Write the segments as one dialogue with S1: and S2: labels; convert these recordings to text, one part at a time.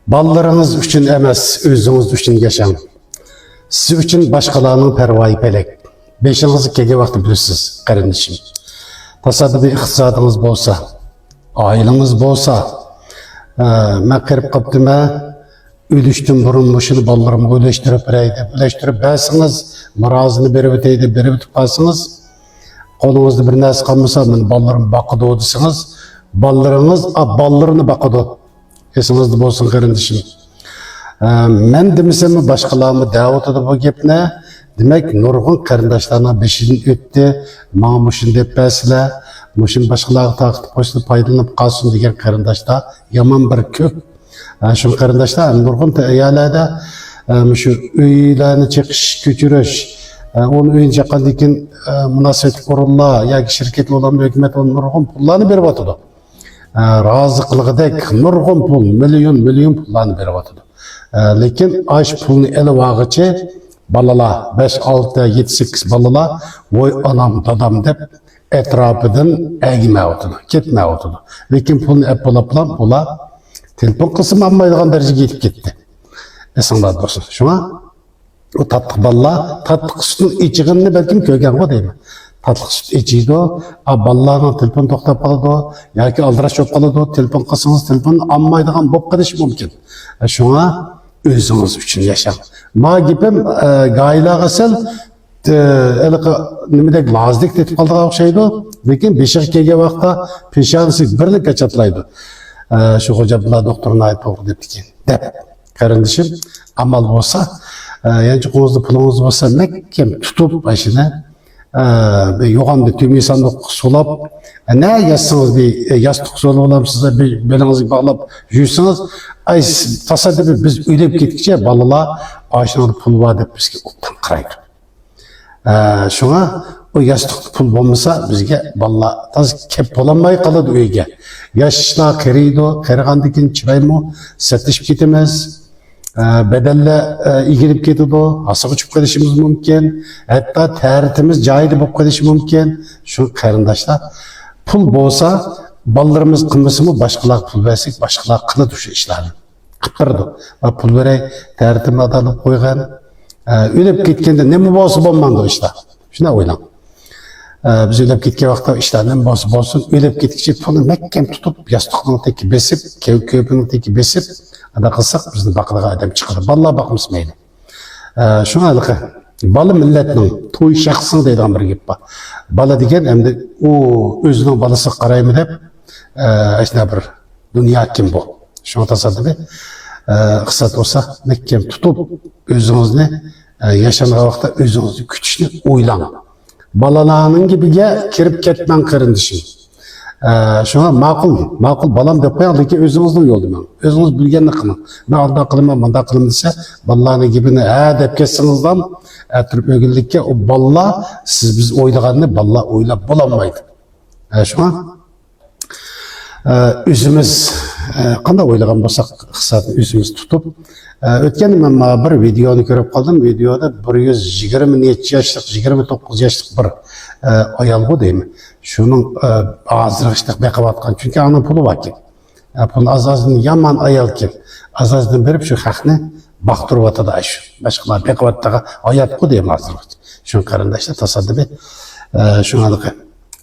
S1: Ballarınız üçün emas, özünüz üçün yaşang. Siz üçün başkalarının pervayı pelek. Beşinizi kege vakti bilirsiz, kardeşim. Tasadüfi iqtisadınız bolsa, aileniz bolsa, ben kırıp kaptıma, ölüştüm burun muşunu ballarımı öleştirip bersiniz, marazını berip öteydi, berip ötüp kalsınız. Kolunuzda bir nasi kalmasa, ben ballarımı bakıdı o desiniz, ballarınız ballarını bakıdı. Esinizde bolsun kardeşim. Men demisem başkalarımı davet edip o gepne, demek nurgun kardeşlerine beşini öttü, bana muşun depesile, muşun başkalarına takıp koştu paylanıp kalsın diyen kardeşler, yaman bir köp. Şu kardeşler nurgun eyalada şu üyelerini çekiş, götürüş, onun öğünce kandikin münasebet kurullar, ya ki şirketli olan hükümet onun nurgun pullarını berip atıdı. Razıqlıqdek nurgun pul, milyon pullarını berip atıdı. Lekin aş pulunu ele vağıcı, balala 5, 6, 7, 8 balala voy anam dadam dep etrafıdan əgime otudu, ketme otudu. Lekin pulunu epolaplan pula telefon kısım almaydıgan derece gitip gitti. Esandad bolsun. Şuna o tatlı balla, tatlı sütün içiğini belki kögen o değil mi? Tatlı süt içiydi o, ballarına telefon toktap kaladı o, ya ki aldıraş çok kaladı o, telefon kısınız telefon almaydıgan bop kadış mümkün. Şuna özünüz üçün yaşang. Ma gipim gayla qasal nimedek lazdik tetip kaldığa okşaydı. Lekin beşik kege vaqta peşansı birlik kaçatlaydı. Şu hoca bula doktoruna ait doğru depti ki. Dep. Kardeşim amal olsa, yani qo'ngizda pulunuz olsa mekkem tutup başına yoğan bir tüm insanlık sulap ne yazsanız bir yastık solu olam size bir belanızı bağlap yürüsünüz. Ay tasadüfi biz öylep gittikçe balalar ağaçlarda pul var dep bizge optan qaraydı. Şuna o yastık pul olmasa bizge balalar taz kep olanmay qaladı uyga. Yaşlar qiriydi, qirgandikin çıraymo satışıp ketemez. Bedelle ilgilip ketidi, asık uçup kalışımız mümkün, hatta teritimiz cahili bop kalışı mümkün. Şu karındaşlar, pul bolsa, ballarımız kılması mı başkalar pul versek, başkalar kılı düşü işlerini. Kıptırdı. Pul verey, teritimi adalıp koygan, ölüp ketkende ne mi bolsa bolmandı o işler. Şuna oylan. Biz ölüp ketken vakta işler ne mi bolsa bolsun, ölüp ketkice pulu mekkem tutup, yastıklarını teki besip, köpünü teki besip, ada qılsaq bizni baqıdağa adam çıxır. Balla baxmız meyli. Şuna alıqı, balı milletinin toy şaxsın deydiğen bir gep var. Bala degen hem o özünün balısı qarayımı dep, aşna bir dünya kim bu? Şuna tasadüfi, qısat olsa mekkem tutup özünüzni yaşanığa vaqta özünüzni kütüşünü oylan. Balalarının gibiге kirip ketmen kırındışın. Şuna makul balam dep koyalım ki özünüzden yoldu ben. Özünüz bilgenini kılın. Ben alda kılım, banda kılım dese, ballarını gibini dep kessinizden, türüp ögüldükçe o balla, siz biz oylağını balla oylap bulamaydı. Şuna özümüz, qanda oylağın bolsak, kısat özümüz tutup, ötken ben bir videonu görüp kaldım. Videoda 120 yaşlık, 29 yaşlık bir ayal bu değil mi? Şunun ağzını işte bekavatkan çünkü anın pulu var ki. Bunun azazını yaman ayal ki. Azazını verip şu hakkını baktırıp atadı aşı. Başkalar bekavattağa ayat bu değil mi azını? Şunun karındaşlar tasadüfi. Şunun adığı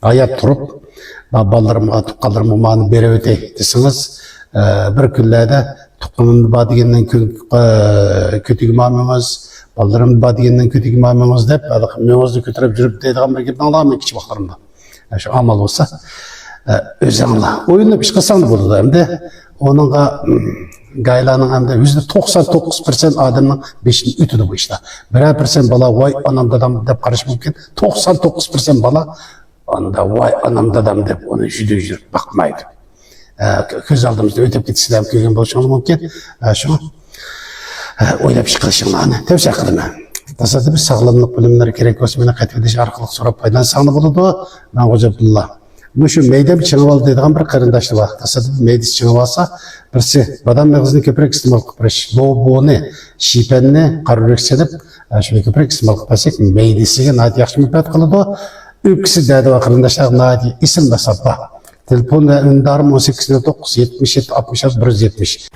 S1: ayat durup ballarımı, tukkallarımı umanı beri ötey desiniz. Bir küllerde tukkalımın badigenden kötü imamımız, ballarımın badigenden kötü imamımız deyip, mevazını kötürüp jürüp deydiğen bir gibden Allah'ım küçük vaxtlarımda. Şu amal olsa, özünle. Oyunda bir çıkırsan da burada hem de, onunla gaylanın hem de %99% adamın beşini ütüdü bu işte. 1% bala vay anam dadam deyip karış mümkün. 99% bala, onda vay anam dadam deyip onu jürüp bakmaydı. Köz aldığımızda ötep gitsin hem köygen boluşunuz mümkün. Şunu oylap çıkışınlarını tevsiye kılın. Tasadifi sağlamlık bölümleri gerek olsa beni katvediş arkalık sorup paylansağını bulundu. Ben Hoca Abdullah. Bu şu meyde bir çıngıvalı dediğim bir karındaşlı var. Tasadifi meydisi çıngıvalsa birisi badam mağızını köprek istimal kıpırış. Boğunu, şipenini karurek sedip şöyle köprek istimal kıpırsak meydisiyle naati yakşı müpet kılıdı. Öyküsü dedi var karındaşlar naati isim ve sabba. Telefon ve ündarım 18.9 77 66 170.